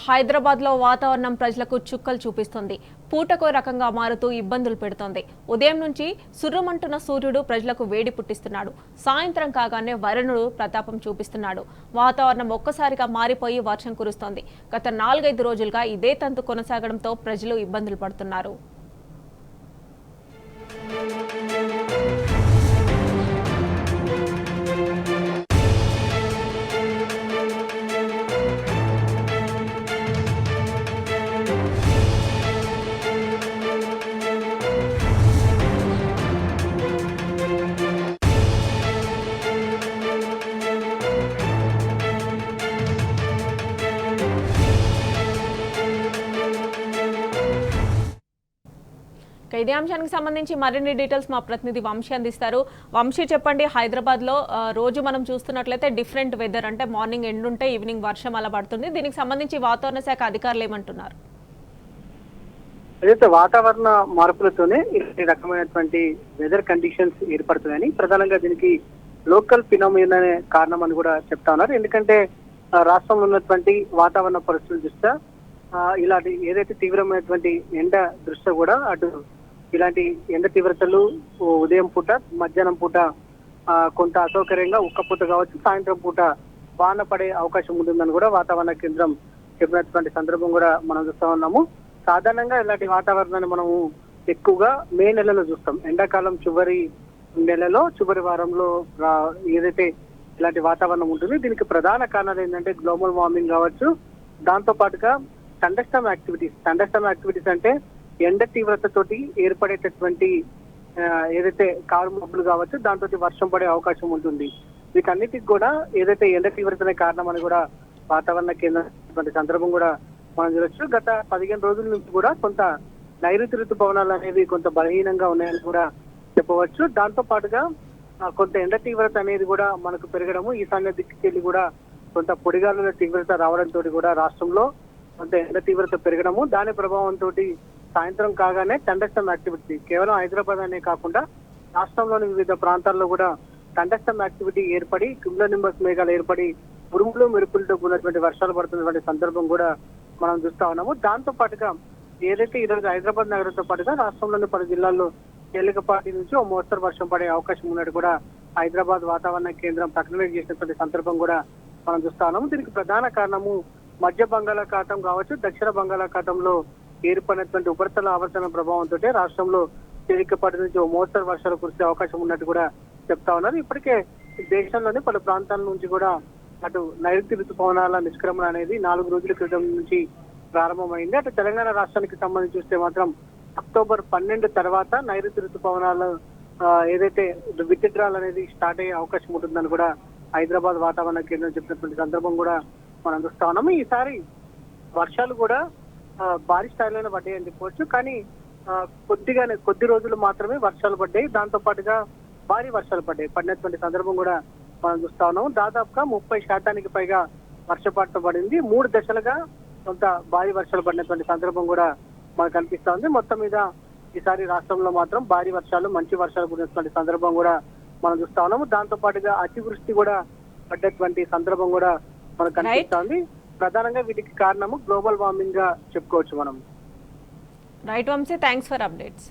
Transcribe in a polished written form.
హైదరాబాద్ లో వాతావరణం ప్రజలకు చుక్కలు చూపిస్తుంది. పూటకో రకంగా మారుతూ ఇబ్బందులు పెడుతోంది. ఉదయం నుంచి సుర్రుమంటున్న సూర్యుడు ప్రజలకు వేడి పుట్టిస్తున్నాడు. సాయంత్రం కాగానే వరుణుడు ప్రతాపం చూపిస్తున్నాడు. వాతావరణం ఒక్కసారిగా మారిపోయి వర్షం కురుస్తోంది. గత 4-5 రోజులుగా ఇదే తంతు కొనసాగడంతో ప్రజలు ఇబ్బందులు పడుతున్నారు. ఇదే అంశానికి సంబంధించి మరిన్ని డీటెయిల్స్ మా ప్రతినిధి వంశీ అందిస్తారు. వంశీ, చెప్పండి. హైదరాబాద్ లో రోజు మనం చూస్తున్నట్లయితే డిఫరెంట్ వెదర్, అంటే మార్నింగ్ ఎండుంటే ఈవినింగ్ వర్షం అలా పడుతుంది. దీనికి సంబంధించి వాతావరణ శాఖ అధికారులు ఏమంటున్నారు? ఏదైతే వాతావరణ మార్పులతోనే ఈ రకమైనటువంటి వెదర్ కండిషన్స్ ఏర్పడుతున్నాయని, ప్రధానంగా దీనికి లోకల్ ఫినామినా అనే కారణం అని కూడా చెప్తా ఉన్నారు. ఎందుకంటే రాష్ట్రంలో ఉన్నటువంటి వాతావరణ పరిస్థితుల దృష్ట్యా ఇలాంటి ఏదైతే తీవ్రమైనటువంటి ఎండ దృష్ట్యా కూడా అటు ఇలాంటి ఎండ తీవ్రతలు ఉదయం పూట, మధ్యాహ్నం పూట కొంత అసౌకర్యంగా ఉక్కపోత కావచ్చు, సాయంత్రం పూట వాన పడే అవకాశం ఉంటుందని కూడా వాతావరణ కేంద్రం చెప్పినటువంటి సందర్భం కూడా మనం చూస్తా ఉన్నాము. సాధారణంగా ఇలాంటి వాతావరణాన్ని మనము ఎక్కువగా మే నెలలో చూస్తాం. ఎండాకాలం చివరి నెలలో, చివరి వారంలో ఏదైతే ఇలాంటి వాతావరణం ఉంటుంది. దీనికి ప్రధాన కారణాలు ఏంటంటే గ్లోబల్ వార్మింగ్ కావచ్చు, దాంతో పాటుగా థండర్స్టార్మ్ యాక్టివిటీస్ అంటే ఎండ తీవ్రతతోటి ఏర్పడేటటువంటి ఏదైతే కారు మబ్బులు కావచ్చు, దాంతో వర్షం పడే అవకాశం ఉంటుంది. వీటన్నిటికి కూడా ఏదైతే ఎండ తీవ్రతనే కారణం అని కూడా వాతావరణ కేంద్రం సందర్భం కూడా మనం చూడొచ్చు. గత 15 రోజుల నుంచి కూడా కొంత నైరుతి ఋతుపవనాలు అనేవి కొంత బలహీనంగా ఉన్నాయని కూడా చెప్పవచ్చు. దాంతో పాటుగా కొంత ఎండ తీవ్రత అనేది కూడా మనకు పెరగడము, ఈశాన్య దిక్కుకెళ్ళి కూడా కొంత పొడిగాలుల తీవ్రత రావడంతో కూడా రాష్ట్రంలో కొంత ఎండ తీవ్రత పెరగడము, దాని ప్రభావంతో సాయంత్రం కాగానే థండర్స్టార్మ్ యాక్టివిటీ కేవలం హైదరాబాద్ అనే కాకుండా రాష్ట్రంలోని వివిధ ప్రాంతాల్లో కూడా థండర్స్టార్మ్ యాక్టివిటీ ఏర్పడి క్యూములోనింబస్ మేఘాలు ఏర్పడి ఉరుములు మెరుపులతో కూడినటువంటి వర్షాలు పడుతున్నటువంటి సందర్భం కూడా మనం చూస్తా ఉన్నాము. దాంతో పాటుగా ఏదైతే ఈరోజు హైదరాబాద్ నగరంతో పాటుగా రాష్ట్రంలోని పలు జిల్లాల్లో తేలికపాటి నుంచి ఓ మోస్తరు వర్షం పడే అవకాశం ఉన్నట్టు కూడా హైదరాబాద్ వాతావరణ కేంద్రం ప్రకటన చేసినటువంటి సందర్భం కూడా మనం చూస్తా ఉన్నాము. దీనికి ప్రధాన కారణము మధ్య బంగాళాఖాతం కావచ్చు, దక్షిణ బంగాళాఖాతంలో ఏర్పడినటువంటి ఉపరితల ఆవర్తన ప్రభావంతో రాష్ట్రంలో తేలికపాటి నుంచి ఓ మోస్తరు వర్షాలు కురిసే అవకాశం ఉన్నట్టు కూడా చెప్తా ఉన్నారు. ఇప్పటికే దేశంలోని పలు ప్రాంతాల నుంచి కూడా అటు నైరుతి ఋతుపవనాల నిష్క్రమణ అనేది 4 రోజుల క్రితం నుంచి ప్రారంభమైంది. అటు తెలంగాణ రాష్ట్రానికి సంబంధించి చూస్తే మాత్రం అక్టోబర్ 12 తర్వాత నైరుతి ఋతుపవనాలు ఏదైతే విత్డ్రాల్ అనేది స్టార్ట్ అయ్యే అవకాశం ఉంటుందని కూడా హైదరాబాద్ వాతావరణ కేంద్రం చెప్పినటువంటి సందర్భం కూడా మనం చూస్తా ఉన్నాము. ఈసారి వర్షాలు కూడా భారీ స్థాయిలోనే పడ్డాయి అని చెప్పవచ్చు. కానీ కొద్ది రోజులు మాత్రమే వర్షాలు పడ్డాయి. దాంతో పాటుగా భారీ వర్షాలు పడినటువంటి సందర్భం కూడా మనం చూస్తా ఉన్నాము. దాదాపుగా 30% పైగా వర్షపాతం పడింది. 3 దశలుగా కొంత భారీ వర్షాలు పడినటువంటి సందర్భం కూడా మనకు కనిపిస్తా ఉంది. మొత్తం మీద ఈసారి రాష్ట్రంలో మాత్రం భారీ వర్షాలు, మంచి వర్షాలు పడినటువంటి సందర్భం కూడా మనం చూస్తా ఉన్నాము. దాంతో పాటుగా అతివృష్టి కూడా పడ్డటువంటి సందర్భం కూడా మనకు కనిపిస్తా ఉంది. ప్రధానంగా వీటికి కారణము గ్లోబల్ వార్మింగ్ గా చెప్పుకోవచ్చు మనం. Right Vamshi, thanks for updates.